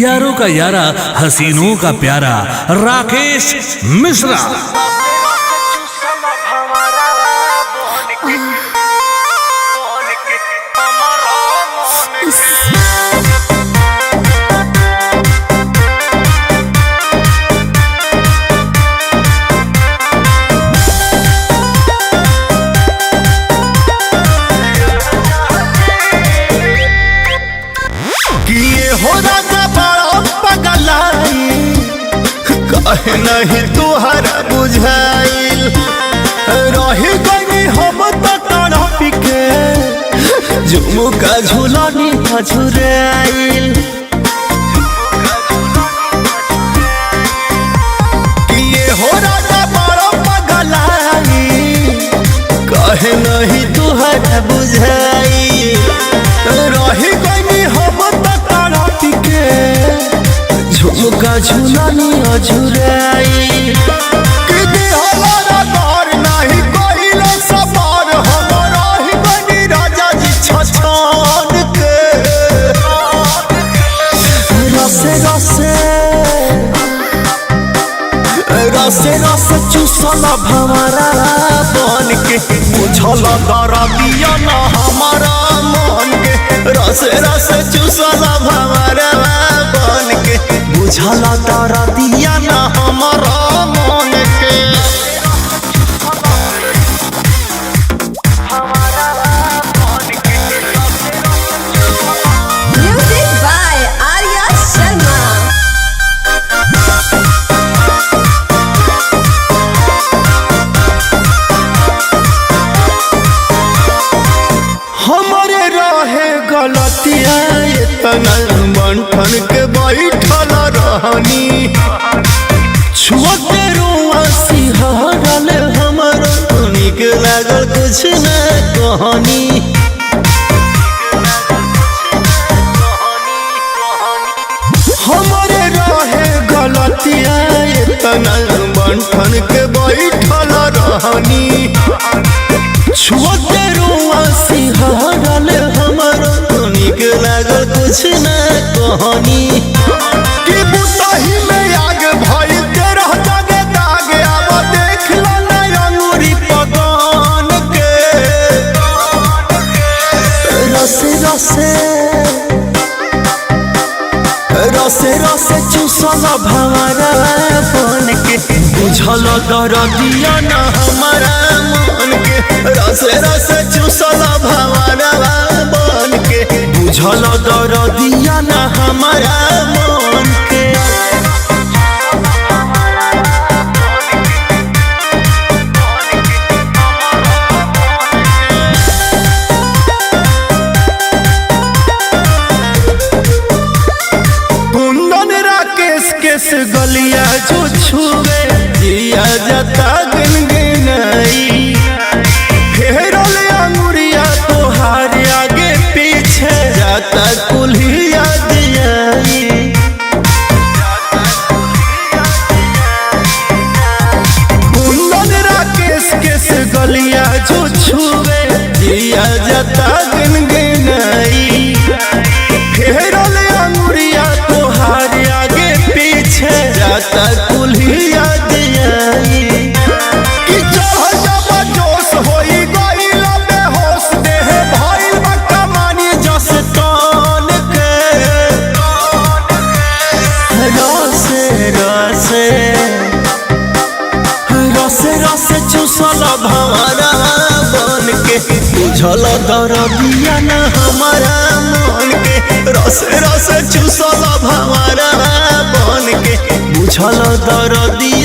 यारों का यारा हसीनों का प्यारा राकेश मिश्रा। कहे नहीं तुहरा बुझाइल रही गई हम तो तड़प के झुमुका झुलनी झुराइल किए हो राजा बड़ा पगलाई कहे नहीं तुहरा बुझाइल रही गई हम तो तड़प के झुमुका झुलनी झुराई कि हमारा घर नहीं कोइले सवार हमारा ही बनी राजा जी छछान के रसे रसे रसे रसे चूसल भंवरा बन के बुझल दरदिया ना हमारा मन के रसे रसे चूसल भंवरा बन के बुझल दरदिया ना हमारा मन के। Music by Arya Sharma। हमारे रहे गलतिया इतना बंठन के बैठल रहनी छुअते रुआ सिहरल हमारा निक लागल कुछ न कहनी हमारे रहे गलतिया इतना बंठन के बैठल रहनी छुअते रुआ सिहरल हमारा निक लागल कुछ न कहनी कि बुतही में आग भई तेरह जगे दाग आब देख ला अंगूरी पगान के रसे रसे रसे रसे चूसल भंवरा बन के बुझल दरदिया ना हमारा मन के रसे रसे चूसल भंवरा बन के बुझल दरदिया ना हमारा मन के। केस गलिया जो छुए जिया जाता गनगनाई फेरल अंगुरिया तोहार आगे पीछे जाता कुल्हिया दियाई कुंदन राकेश केस गलिया जो छुए जिया जाता गनगनाई फेरल अंगुरिया तोहार आगे पीछे जाता कुल्हिया दियाई कि चढ़ जब जोश होई गइल बेहोश देह भइल बा कमानी जस तान के रसे रसे रसे रसे चूसल भंवरा बन के बुझल दरदिया ना हमारा मन के रसे रसे चूसल भंवरा बन के बुझल दरदिया